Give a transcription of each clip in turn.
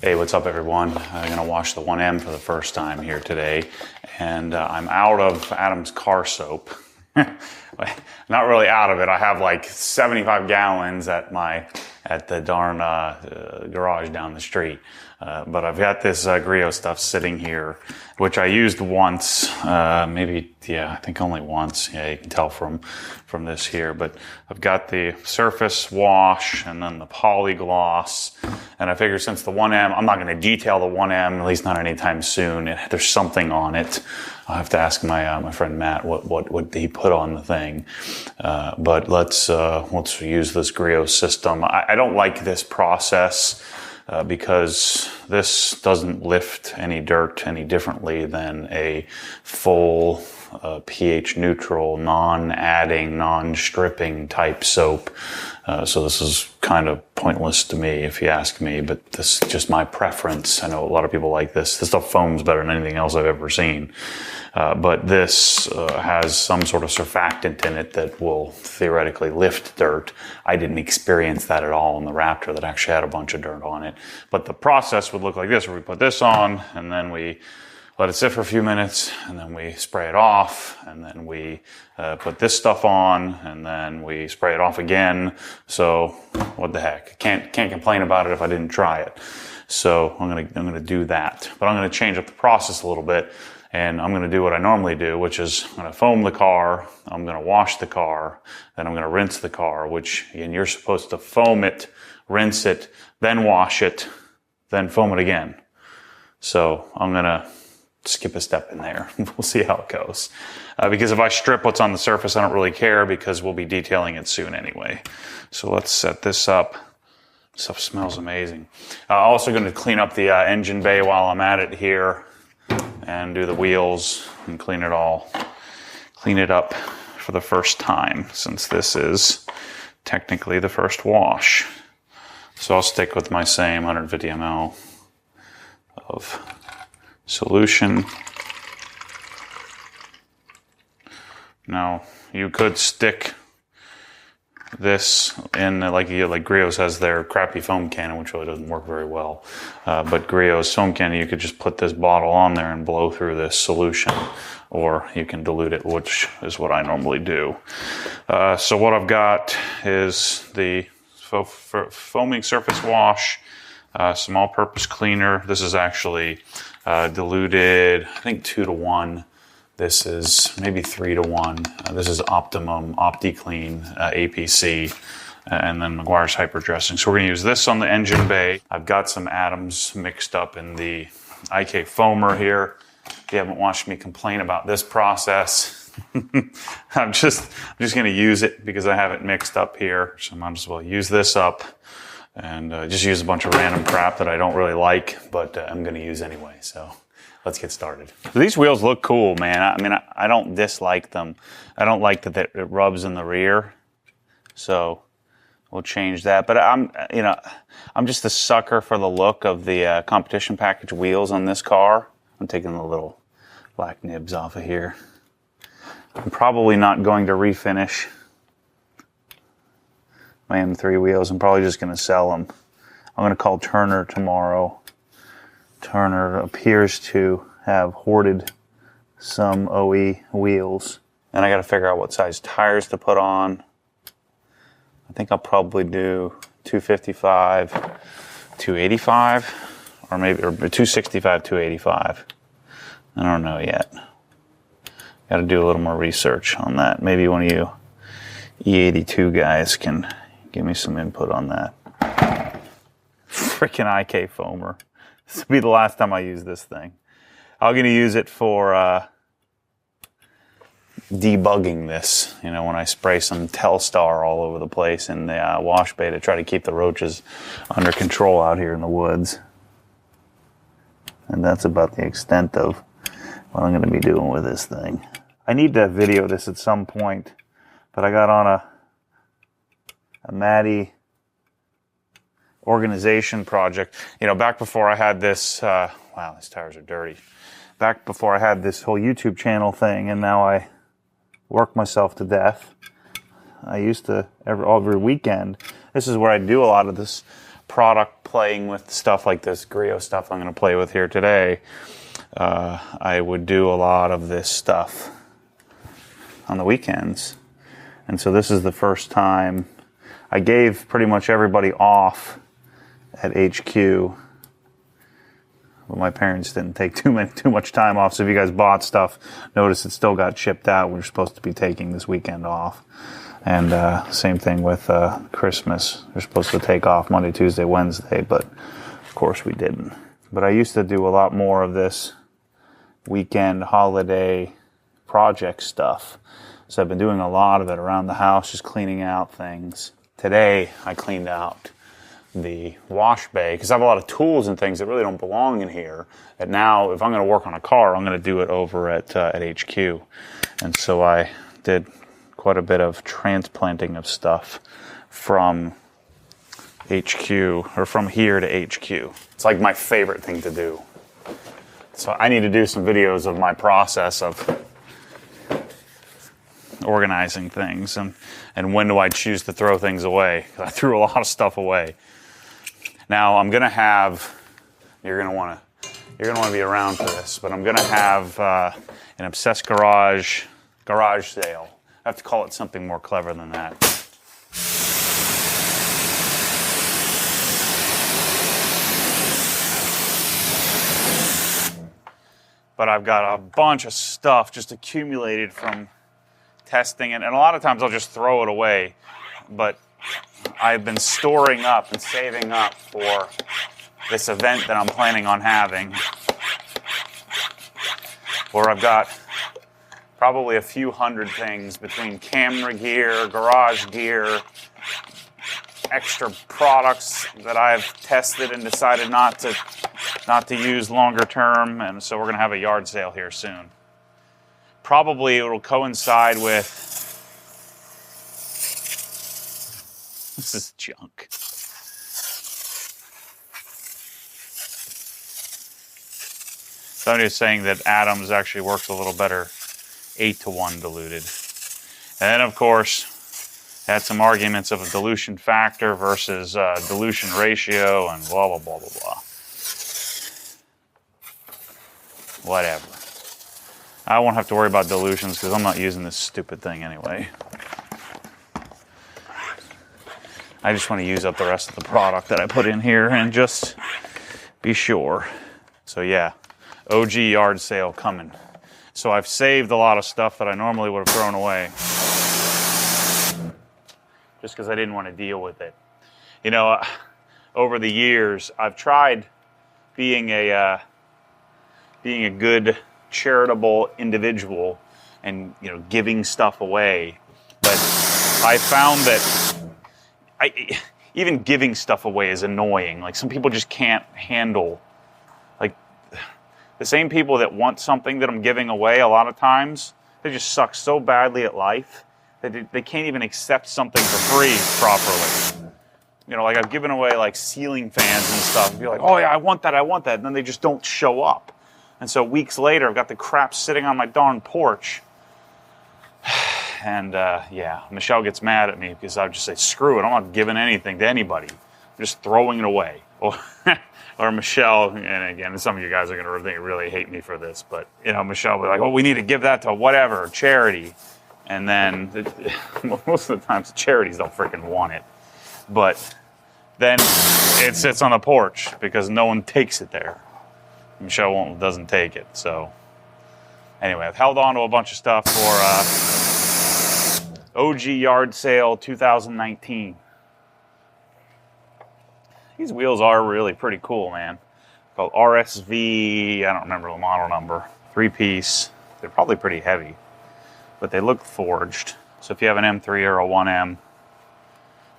Hey, what's up everyone? I'm gonna wash the 1M for the first time here today, and I'm out of Adam's car soap. Not really out of it. I have like 75 gallons at the darn garage down the street. But I've got this Griot stuff sitting here, which I used once, maybe, yeah, I think only once. Yeah, you can tell from this here. But I've got the surface wash and then the Polygloss. And I figure since the 1M, I'm not going to detail the 1M, at least not anytime soon. There's something on it. I'll have to ask my friend Matt what he put on the thing. But let's use this Griot system. I don't like this process. Because this doesn't lift any dirt any differently than a full pH neutral, non-adding, non-stripping type soap. So this is kind of pointless to me if you ask me, but this is just my preference. I know a lot of people like this. This stuff foams better than anything else I've ever seen. But this has some sort of surfactant in it that will theoretically lift dirt. I didn't experience that at all in the Raptor that actually had a bunch of dirt on it. But the process would look like this, where we put this on, and then we let it sit for a few minutes, and then we spray it off, and then we put this stuff on, and then we spray it off again. So what the heck? Can't complain about it if I didn't try it. So I'm gonna do that. But I'm gonna change up the process a little bit. And I'm going to do what I normally do, which is I'm going to foam the car, I'm going to wash the car, then I'm going to rinse the car, which, again, you're supposed to foam it, rinse it, then wash it, then foam it again. So I'm going to skip a step in there. We'll see how it goes. Because if I strip what's on the surface, I don't really care because we'll be detailing it soon anyway. So let's set this up. Stuff smells amazing. Also going to clean up the engine bay while I'm at it here. And do the wheels and clean it up for the first time, since this is technically the first wash. So I'll stick with my same 150 ml of solution. Now you could stick this in like Griot has their crappy foam cannon, which really doesn't work very well. But Griot's foam cannon, you could just put this bottle on there and blow through this solution, or you can dilute it, which is what I normally do. So what I've got is the foaming surface wash, some all-purpose cleaner. This is actually diluted, I think 2 to 1. This is maybe 3 to 1. This is Optimum OptiClean APC, and then Meguiar's Hyper Dressing. So we're going to use this on the engine bay. I've got some atoms mixed up in the IK foamer here. If you haven't watched me complain about this process, I'm just going to use it because I have it mixed up here. So I might as well use this up and just use a bunch of random crap that I don't really like, but I'm going to use anyway. So let's get started. These wheels look cool, man. I mean, I don't dislike them. I don't like that it rubs in the rear. So we'll change that. But I'm just a sucker for the look of the competition package wheels on this car. I'm taking the little black nibs off of here. I'm probably not going to refinish my M3 wheels. I'm probably just going to sell them. I'm going to call Turner tomorrow. Turner appears to have hoarded some OE wheels. And I got to figure out what size tires to put on. I think I'll probably do 255, 285, or 265, 285. I don't know yet. Got to do a little more research on that. Maybe one of you E82 guys can give me some input on that. Freaking IK foamer. This will be the last time I use this thing. I'm going to use it for debugging this. You know, when I spray some Telstar all over the place in the wash bay to try to keep the roaches under control out here in the woods. And that's about the extent of what I'm going to be doing with this thing. I need to video this at some point, but I got on a Maddie organization project. You know, back before I had this, wow, these tires are dirty. Back before I had this whole YouTube channel thing, and now I work myself to death. I used to, every weekend, this is where I do a lot of this product playing with stuff like this Griot stuff I'm going to play with here today, I would do a lot of this stuff on the weekends. And so this is the first time I gave pretty much everybody off at HQ. Well, my parents didn't take too much time off, so if you guys bought stuff, notice it still got shipped out. We're supposed to be taking this weekend off. And same thing with Christmas. We're supposed to take off Monday, Tuesday, Wednesday, but of course we didn't. But I used to do a lot more of this weekend holiday project stuff. So I've been doing a lot of it around the house, just cleaning out things. Today I cleaned out the wash bay because I have a lot of tools and things that really don't belong in here. That now, if I'm going to work on a car, I'm going to do it over at HQ. And so I did quite a bit of transplanting of stuff from HQ, or from here to HQ. It's like my favorite thing to do. So I need to do some videos of my process of organizing things and when do I choose to throw things away. I threw a lot of stuff away. Now I'm gonna have, you're gonna wanna be around for this, but I'm gonna have an Obsessed garage sale. I have to call it something more clever than that. But I've got a bunch of stuff just accumulated from testing it, and a lot of times I'll just throw it away. But I've been storing up and saving up for this event that I'm planning on having, where I've got probably a few hundred things between camera gear, garage gear, extra products that I've tested and decided not to use longer term, and so we're going to have a yard sale here soon. Probably it'll coincide with, this is junk. Somebody was saying that Adams actually works a little better 8-to-1 diluted. And then of course, had some arguments of a dilution factor versus dilution ratio and blah, blah, blah, blah, blah. Whatever. I won't have to worry about dilutions because I'm not using this stupid thing anyway. I just want to use up the rest of the product that I put in here and just be sure. So yeah, OG yard sale coming. So I've saved a lot of stuff that I normally would have thrown away, just because I didn't want to deal with it. You know, over the years, I've tried being a good charitable individual and, you know, giving stuff away. But I found that even giving stuff away is annoying. Like, some people just can't handle, like, the same people that want something that I'm giving away, a lot of times, they just suck so badly at life that they can't even accept something for free properly. You know, like I've given away like ceiling fans and stuff. Be like, oh yeah, I want that. And then they just don't show up. And so weeks later, I've got the crap sitting on my darn porch. And yeah, Michelle gets mad at me because I would just say, screw it, I'm not giving anything to anybody. I'm just throwing it away. Or Michelle, and again, some of you guys are going to really hate me for this, but, you know, Michelle will be like, oh, we need to give that to whatever, charity. And then, most of the times, the charities don't freaking want it. But then it sits on the porch because no one takes it there. Michelle doesn't take it, so. Anyway, I've held on to a bunch of stuff for OG Yard Sale 2019. These wheels are really pretty cool, man. Called RSV, I don't remember the model number. 3-piece. They're probably pretty heavy, but they look forged. So if you have an M3 or a 1M,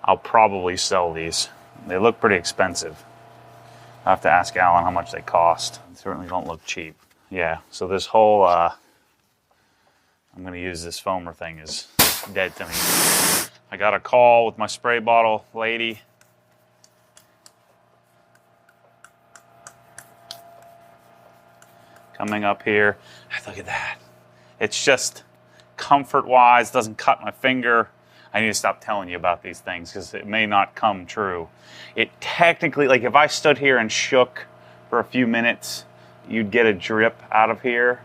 I'll probably sell these. They look pretty expensive. I'll have to ask Alan how much they cost. They certainly don't look cheap. Yeah, so this whole, I'm going to use this foamer thing is dead to me. I got a call with my spray bottle lady. Coming up here. Look at that. It's just comfort-wise, doesn't cut my finger. I need to stop telling you about these things because it may not come true. It technically, like if I stood here and shook for a few minutes, you'd get a drip out of here.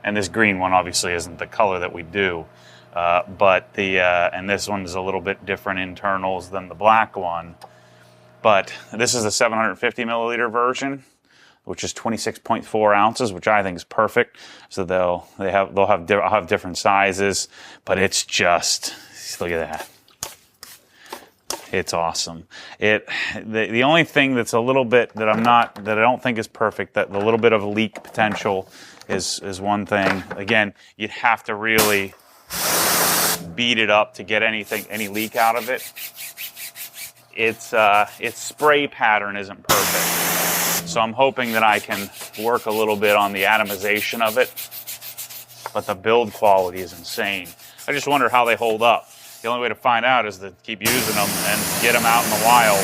And this green one obviously isn't the color that we do. But and this one is a little bit different internals than the black one. But this is the 750 milliliter version, which is 26.4 ounces, which I think is perfect. So I'll have different sizes, but it's just, look at that. It's awesome. The only thing that's a little bit that I don't think is perfect, that the little bit of leak potential is one thing. Again, you'd have to really beat it up to get any leak out of it. Its spray pattern isn't perfect. So I'm hoping that I can work a little bit on the atomization of it. But the build quality is insane. I just wonder how they hold up. The only way to find out is to keep using them and get them out in the wild.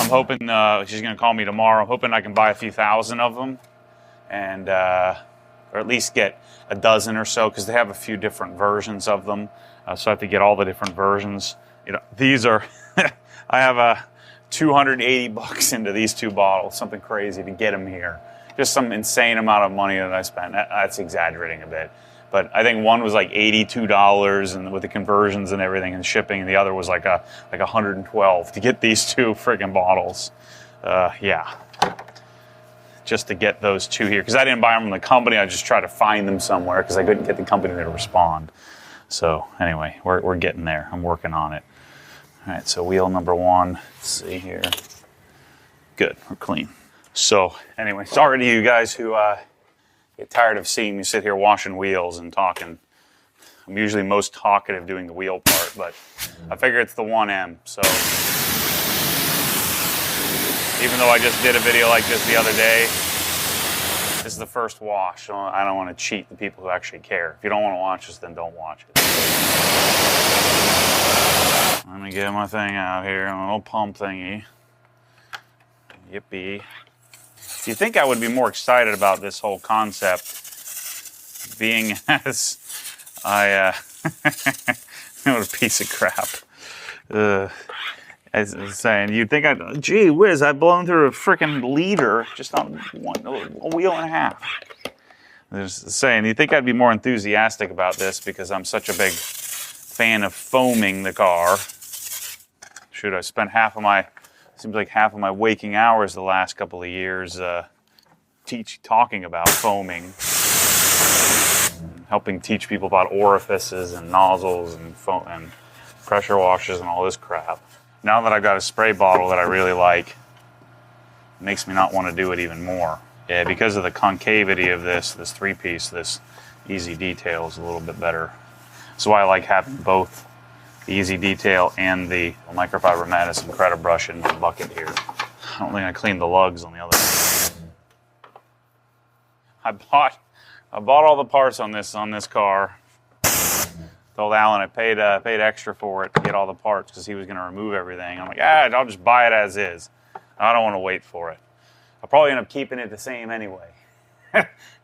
I'm hoping she's going to call me tomorrow. I'm hoping I can buy a few thousand of them, and or at least get a dozen or so, because they have a few different versions of them. So I have to get all the different versions. You know, these are I have $280 into these 2 bottles, something crazy to get them here. Just some insane amount of money that I spent. That's exaggerating a bit. But I think one was like $82 and with the conversions and everything and shipping, and the other was like $112 to get these 2 friggin' bottles. Yeah. Just to get those 2 here. Because I didn't buy them from the company. I just tried to find them somewhere because I couldn't get the company to respond. So anyway, we're getting there. I'm working on it. All right, so wheel number 1. Let's see here. Good, we're clean. So anyway, sorry to you guys who get tired of seeing me sit here washing wheels and talking. I'm usually most talkative doing the wheel part, but I figure it's the 1M. So even though I just did a video like this the other day, this is the first wash. So I don't want to cheat the people who actually care. If you don't want to watch this, then don't watch it. Let me get my thing out here, a little pump thingy. Yippee. Do you think I would be more excited about this whole concept being as what a piece of crap. As I was saying, you'd think gee whiz, I've blown through a freaking liter just on a wheel and a half. Just saying, you'd think I'd be more enthusiastic about this because I'm such a big fan of foaming the car. Shoot, I spent half of my waking hours the last couple of years talking about foaming, helping teach people about orifices and nozzles and and pressure washers and all this crap. Now that I've got a spray bottle that I really like, it makes me not want to do it even more. Yeah, because of the concavity of this 3-piece, this Easy Detail is a little bit better. That's why I like having both the Easy Detail and the microfiber medicine credit brush in my bucket here. I don't think I cleaned the lugs on the other one. I bought all the parts on this car. Told Alan I paid extra for it to get all the parts because he was going to remove everything. I'm like, I'll just buy it as is. I don't want to wait for it. I'll probably end up keeping it the same anyway.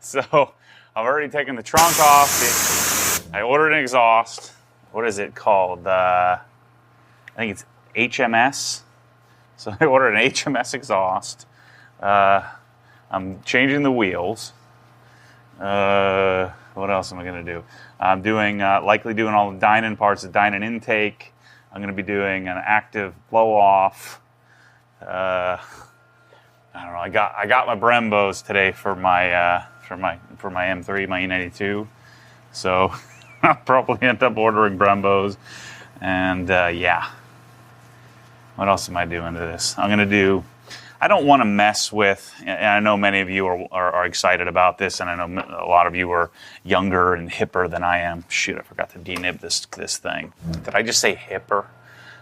So I've already taken the trunk off. I ordered an exhaust. What is it called? I think it's HMS. So I ordered an HMS exhaust. I'm changing the wheels. What else am I going to do? I'm likely doing all the dynon parts, the dynon intake. I'm going to be doing an active blow off. I don't know. I got my Brembos today for my M3, my E92. So I'll probably end up ordering Brembos. And yeah. What else am I doing to this? I don't want to mess with, and I know many of you are excited about this, and I know a lot of you are younger and hipper than I am. Shoot, I forgot to denib this thing. Did I just say hipper?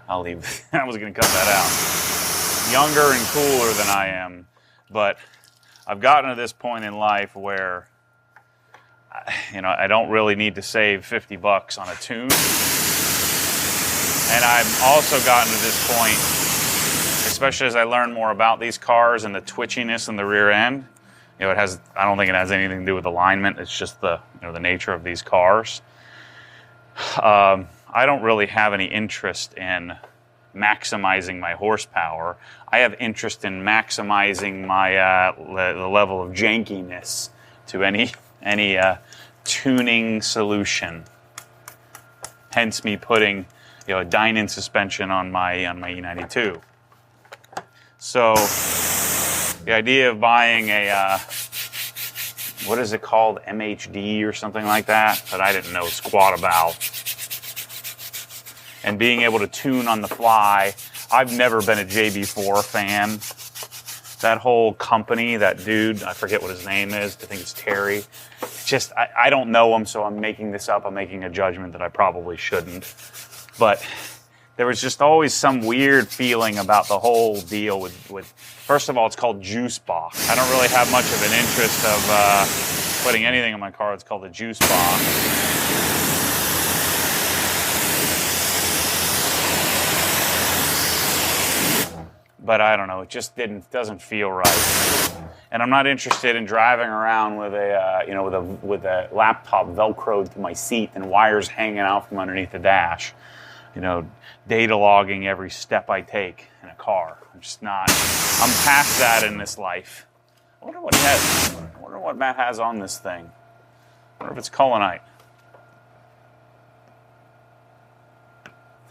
I'll leave. I was going to cut that out. Younger and cooler than I am, but I've gotten to this point in life where, I don't really need to save $50 on a tune. And I've also gotten to this point, especially as I learn more about these cars and the twitchiness in the rear end. I don't think it has anything to do with alignment. It's just the nature of these cars. I I don't really have any interest in maximizing my horsepower. I have interest in maximizing my the level of jankiness to any tuning solution. Hence me putting a Dynon suspension on my E92. So the idea of buying a what is it called, MHD or something like that I didn't know it's quad valve, and being able to tune on the fly. I've never been a JB4 fan. That whole company, that dude, I forget what his name is, I think it's Terry. Just, I don't know him, so I'm making this up. I'm making a judgment that I probably shouldn't. But there was just always some weird feeling about the whole deal with first of all, it's called juice box. I don't really have much of an interest of putting anything in my car that's called a juice box. But I don't know, it just doesn't feel right. And I'm not interested in driving around with with a laptop velcroed to my seat and wires hanging out from underneath the dash. Data logging every step I take in a car. I'm past that in this life. I wonder what Matt has on this thing. I wonder if it's Culinite.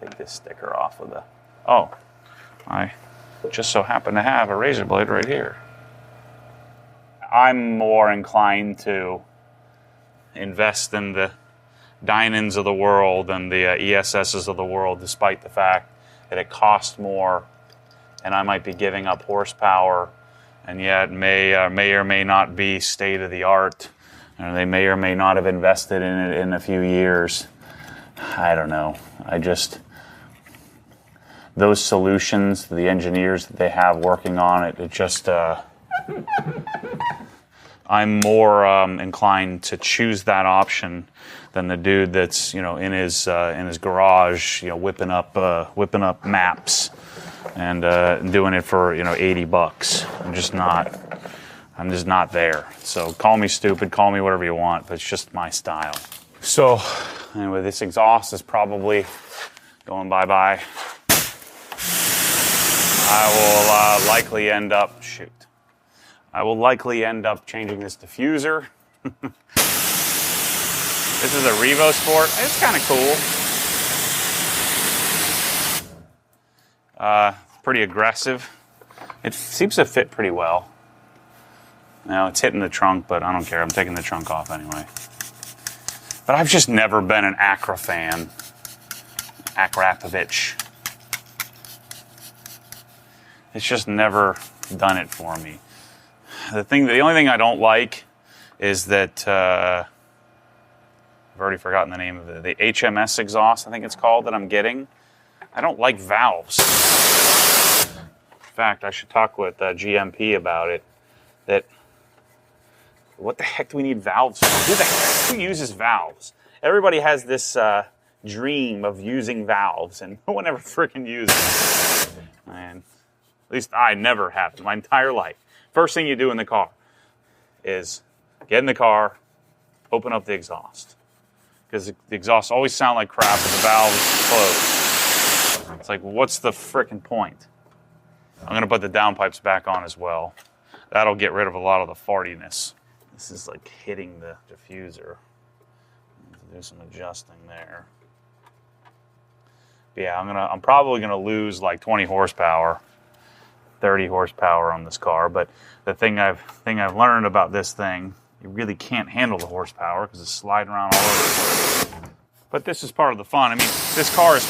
Take this sticker off of the... Oh, I just so happen to have a razor blade right here. I'm more inclined to invest in the Dynons of the world and the ESSs of the world, despite the fact that it costs more and I might be giving up horsepower, and yet may or may not be state of the art, and they may or may not have invested in it in a few years. I don't know. Those solutions, the engineers that they have working on it, I'm more inclined to choose that option than the dude that's in his garage, whipping up maps and doing it for $80. I'm just not there. So call me stupid, call me whatever you want, but it's just my style. So anyway, this exhaust is probably going bye-bye. I will likely end up changing this diffuser. This is a Revo Sport. It's kind of cool. Pretty aggressive. It seems to fit pretty well. Now it's hitting the trunk, but I don't care. I'm taking the trunk off anyway. But I've just never been an Acra fan. Akrapovich. It's just never done it for me. The only thing I don't like is that I've already forgotten the name of it. The HMS exhaust, I think it's called, that I'm getting. I don't like valves. In fact, I should talk with GMP about it. What the heck do we need valves for? Who uses valves? Everybody has this dream of using valves, and no one ever freaking uses them. Man, at least I never have in my entire life. First thing you do in the car is get in the car, open up the exhaust. Because the exhausts always sound like crap when the valve's closed. It's like, what's the frickin' point? I'm going to put the downpipes back on as well. That'll get rid of a lot of the fartiness. This is like hitting the diffuser. Do some adjusting there. But yeah, I'm probably gonna lose like 20 horsepower, 30 horsepower on this car. But the thing I've learned about this thing, you really can't handle the horsepower because it's sliding around all over the place. But this is part of the fun. I mean, this car is,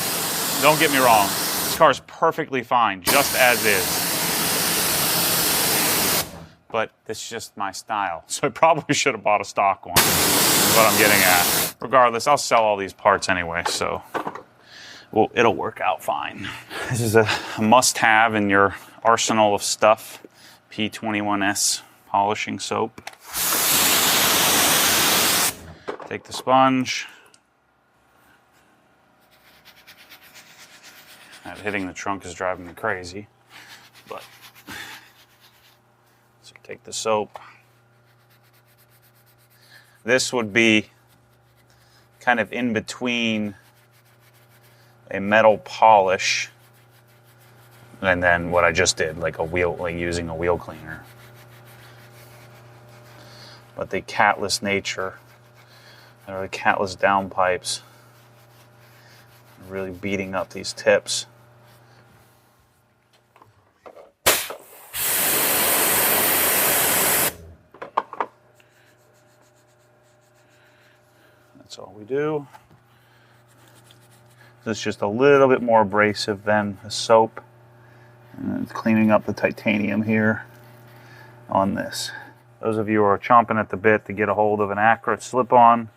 don't get me wrong, this car is perfectly fine, just as is. But it's just my style. So I probably should have bought a stock one, is what I'm getting at. Regardless, I'll sell all these parts anyway, so well, it'll work out fine. This is a must-have in your arsenal of stuff. P21S polishing soap. Take the sponge. That hitting the trunk is driving me crazy, but so take the soap. This would be kind of in between a metal polish, and then what I just did, like using a wheel cleaner. But the catless nature, or the catless downpipes, are really beating up these tips. That's all we do. This is just a little bit more abrasive than a soap. And it's cleaning up the titanium here on this. Those of you who are chomping at the bit to get a hold of an accurate slip-on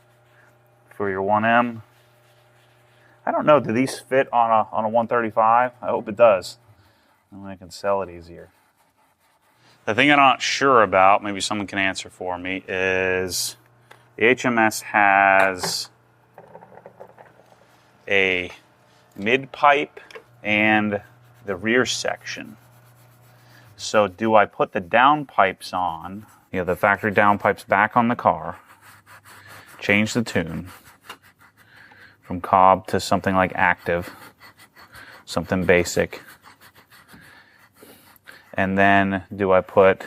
for your 1M. I don't know, do these fit on a 135? I hope it does. And I can sell it easier. The thing I'm not sure about, maybe someone can answer for me, is the HMS has a mid-pipe and the rear section. So do I put the downpipes on, the factory downpipes back on the car, change the tune from Cobb to something like active, something basic, and then do I put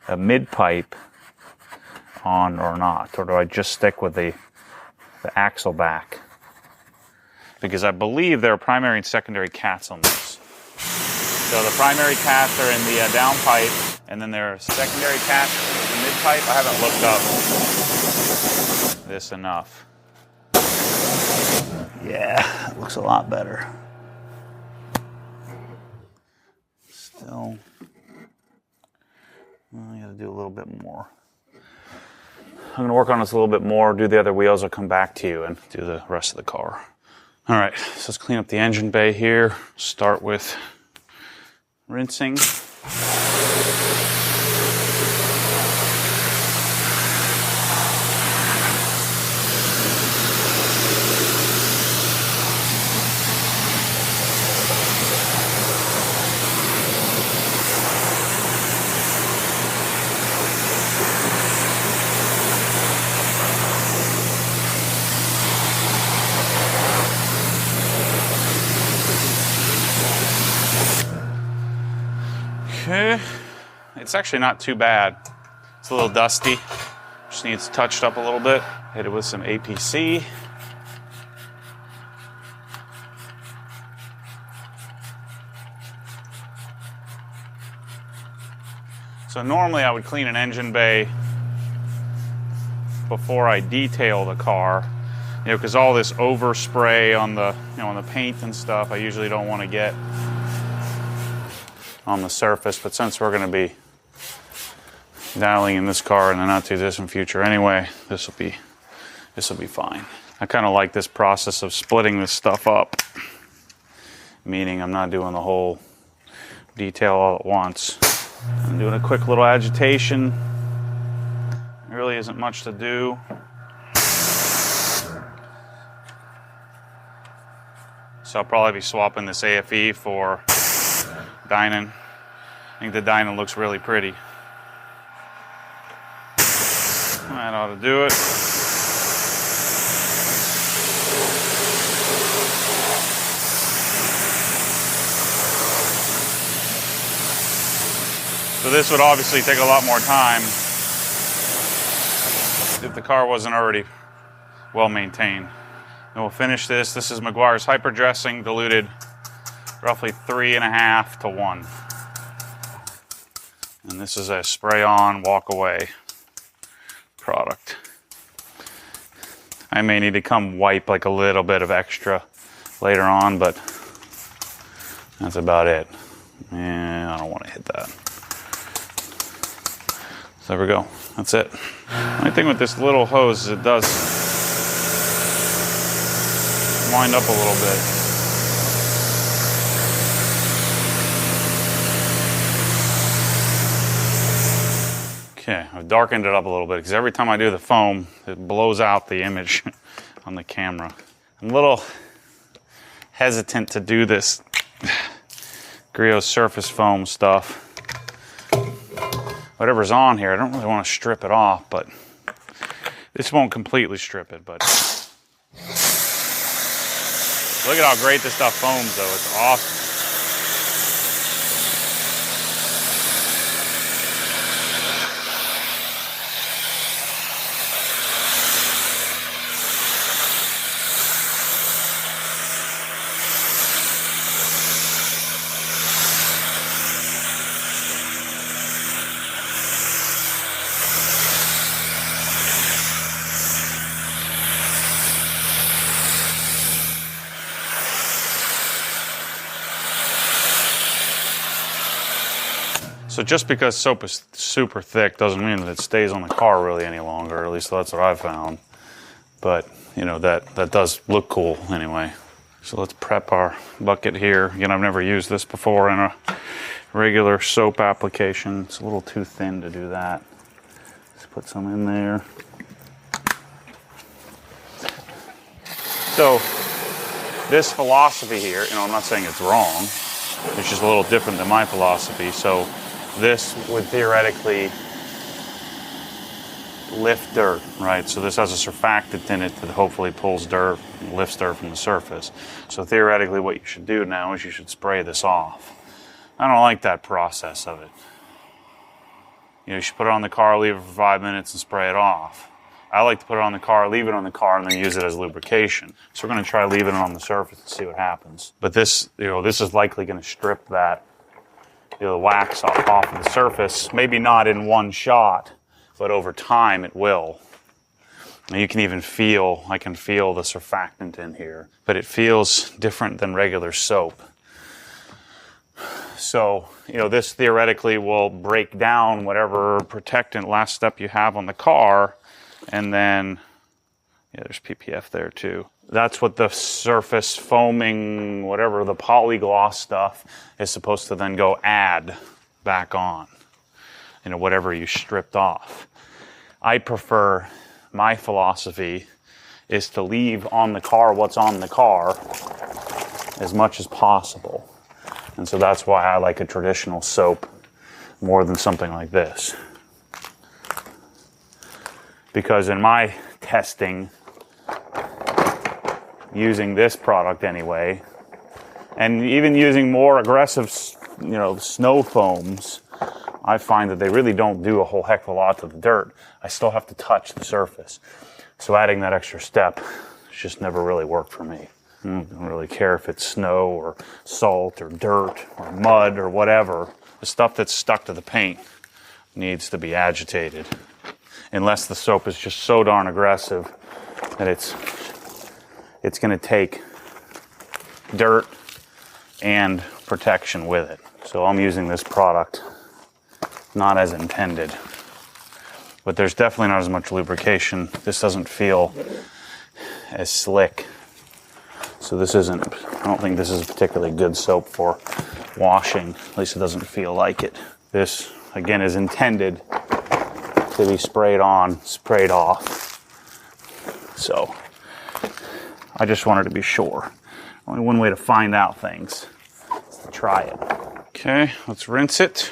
a mid-pipe on or not? Or do I just stick with the axle back? Because I believe there are primary and secondary cats on this. So the primary cats are in the downpipe, and then there are secondary cats in the mid-pipe. I haven't looked up this enough. Yeah, it looks a lot better. Still, I gotta do a little bit more. I'm gonna work on this a little bit more, do the other wheels, I'll come back to you and do the rest of the car. All right, so let's clean up the engine bay here. Start with rinsing. Okay, it's actually not too bad. It's a little dusty, just needs touched up a little bit. Hit it with some APC. So normally I would clean an engine bay before I detail the car, because all this overspray on the, on the paint and stuff, I usually don't want to get on the surface, but since we're going to be dialing in this car in the not too distant future anyway, this will be fine. I kind of like this process of splitting this stuff up, meaning I'm not doing the whole detail all at once. I'm doing a quick little agitation. There really isn't much to do. So I'll probably be swapping this AFE for Dynon. I think the Dynon looks really pretty. That ought to do it. So this would obviously take a lot more time if the car wasn't already well maintained. And we'll finish this. This is Meguiar's Hyper Dressing, diluted roughly 3.5 to 1. And this is a spray on, walk away product. I may need to come wipe like a little bit of extra later on, but that's about it. I don't want to hit that. So there we go. That's it. The only thing with this little hose is it does wind up a little bit. Okay, I've darkened it up a little bit because every time I do the foam, it blows out the image on the camera. I'm a little hesitant to do this Griot surface foam stuff. Whatever's on here, I don't really want to strip it off, but this won't completely strip it, but Look at how great this stuff foams though, it's awesome. So just because soap is super thick doesn't mean that it stays on the car really any longer, at least that's what I've found. But, you know, that does look cool anyway. So let's prep our bucket here. Again, I've never used this before in a regular soap application. It's a little too thin to do that. Let's put some in there. So this philosophy here, you know, I'm not saying it's wrong. It's just a little different than my philosophy. So this would theoretically lift dirt, right? So this has a surfactant in it that hopefully pulls dirt and lifts dirt from the surface. So theoretically what you should do now is you should spray this off. I don't like that process of it. You know, you should put it on the car, leave it for 5 minutes and spray it off. I like to put it on the car, leave it on the car, and then use it as lubrication. So we're going to try leaving it on the surface and see what happens. But this, you know, this is likely going to strip that, you know, the wax off of the surface. Maybe not in one shot, but over time it will. And you can even feel, I can feel the surfactant in here, but it feels different than regular soap. So, you know, this theoretically will break down whatever protectant last step you have on the car. And then, yeah, there's PPF there too. That's what the surface foaming, whatever, the Polygloss stuff is supposed to then go add back on, you know, whatever you stripped off. I prefer, my philosophy is to leave on the car what's on the car as much as possible. And so that's why I like a traditional soap more than something like this. Because in my testing, using this product anyway, and even using more aggressive, you know, snow foams, I find that they really don't do a whole heck of a lot to the dirt. I still have to touch the surface. So adding that extra step just never really worked for me. I don't really care if it's snow or salt or dirt or mud or whatever. The stuff that's stuck to the paint needs to be agitated. Unless the soap is just so darn aggressive that it's going to take dirt and protection with it. So I'm using this product not as intended. But there's definitely not as much lubrication. This doesn't feel as slick. So this isn't, I don't think this is a particularly good soap for washing. At least it doesn't feel like it. This, again, is intended to be sprayed on, sprayed off. So I just wanted to be sure. Only one way to find out things is to try it. Okay, let's rinse it.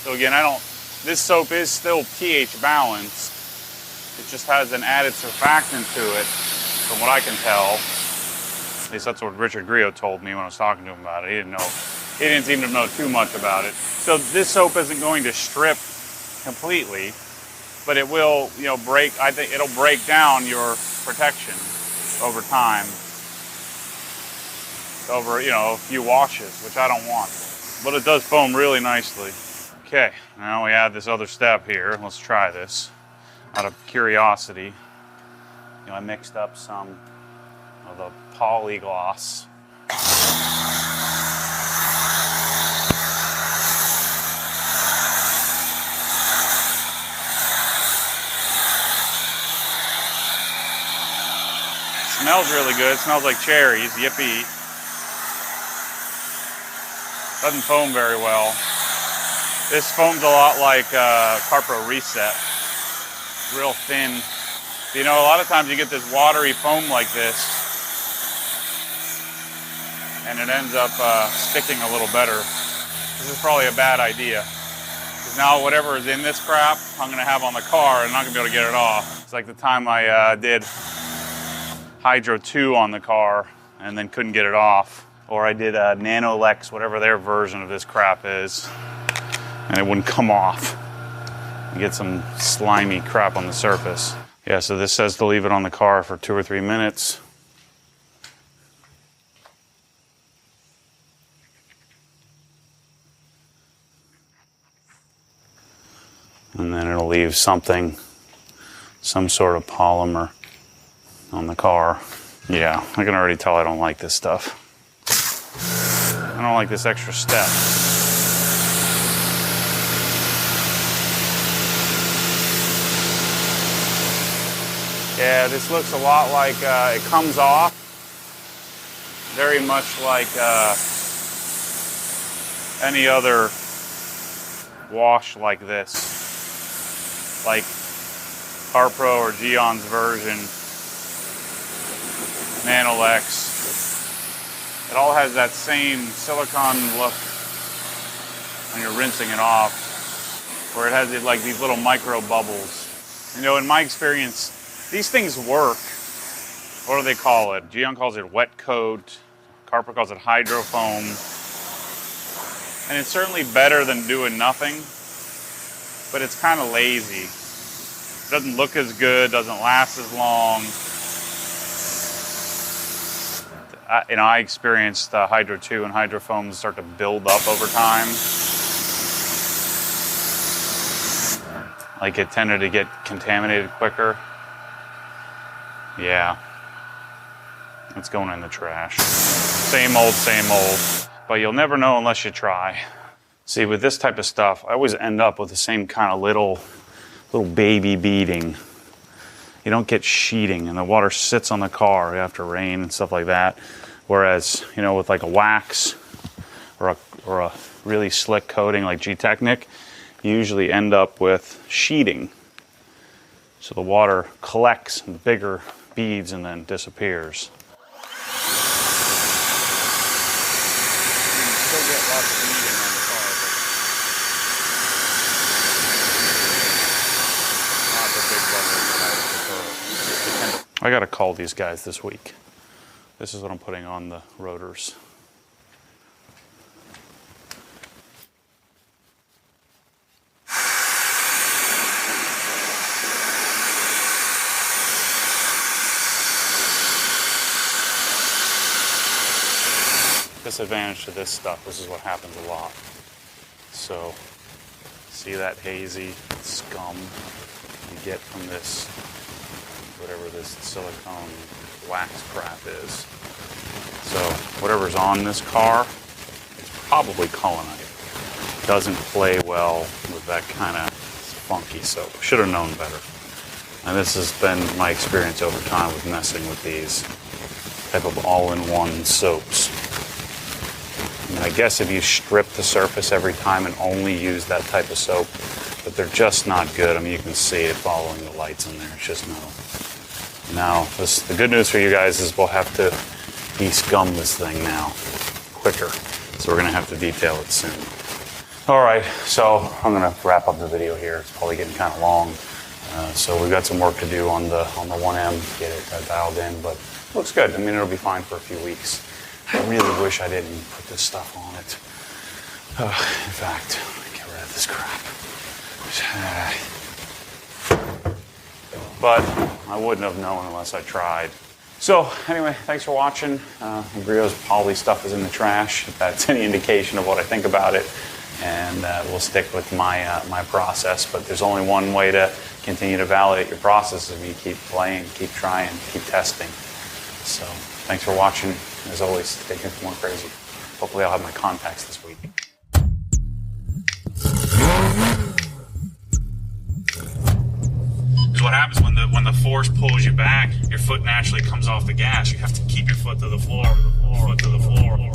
So again, this soap is still pH balanced. It just has an added surfactant to it, from what I can tell. At least that's what Richard Griot told me when I was talking to him about it. He didn't seem to know too much about it. So this soap isn't going to strip completely, but it will, you know, I think it'll break down your protection over time. Over, you know, a few washes, which I don't want. But it does foam really nicely. Okay, now we add this other step here. Let's try this. Out of curiosity, you know, I mixed up some of the Polygloss. It smells really good. It smells like cherries. Yippee. Doesn't foam very well. This foams a lot like Carpro Reset. Real thin. You know, a lot of times you get this watery foam like this, and and it ends up sticking a little better. This is probably a bad idea. Because now whatever is in this crap, I'm going to have on the car and I'm not going to be able to get it off. It's like the time I did Hydro 2 on the car and then couldn't get it off. Or I did Nanolex, whatever their version of this crap is, and it wouldn't come off. You get some slimy crap on the surface. Yeah, so this says to leave it on the car for 2 or 3 minutes. And then it'll leave something, some sort of polymer on the car. Yeah, I can already tell I don't like this stuff. I don't like this extra step. Yeah, this looks a lot like it comes off very much like any other wash like this. Like CarPro or Geon's version, Nanolex. It all has that same silicone look when you're rinsing it off, where it has like these little micro bubbles. You know, in my experience, these things work. What do they call it? Geon calls it wet coat. CarPro calls it hydrofoam. And it's certainly better than doing nothing, but it's kind of lazy. It doesn't look as good, doesn't last as long. I experienced Hydro 2 and hydrofoam start to build up over time. Like it tended to get contaminated quicker. Yeah. It's going in the trash. Same old, same old. But you'll never know unless you try. See, with this type of stuff, I always end up with the same kind of little baby beading. You don't get sheeting, and the water sits on the car after rain and stuff like that. Whereas, you know, with like a wax or a really slick coating like G-Technic, you usually end up with sheeting. So the water collects in bigger beads and then disappears. You can still get lots of beading on the car, but not the big bubbles that I prefer. I gotta call these guys this week. This is what I'm putting on the rotors. Disadvantage to this stuff, this is what happens a lot. So, see that hazy scum you get from this, whatever this silicone wax crap is. So, whatever's on this car, it's probably culinite. Doesn't play well with that kind of funky soap. Should have known better. And this has been my experience over time with messing with these type of all-in-one soaps. I mean, I guess if you strip the surface every time and only use that type of soap, but they're just not good. I mean, you can see it following the lights in there. It's just no. Now, the good news for you guys is we'll have to de-scum this thing now quicker. So we're going to have to detail it soon. All right, so I'm going to wrap up the video here. It's probably getting kind of long. So we've got some work to do on the 1M, get it dialed in, but it looks good. I mean, it'll be fine for a few weeks. I really wish I didn't put this stuff on it. In fact, get rid of this crap. But I wouldn't have known unless I tried. So anyway, thanks for watching. Griot's poly stuff is in the trash, if that's any indication of what I think about it. And we'll stick with my process. But there's only one way to continue to validate your process if you keep playing, keep trying, keep testing. So thanks for watching. As always, stay tuned for more crazy. Hopefully I'll have my contacts this week. Because what happens when the force pulls you back, your foot naturally comes off the gas. You have to keep your foot to the floor, to the floor, to the floor.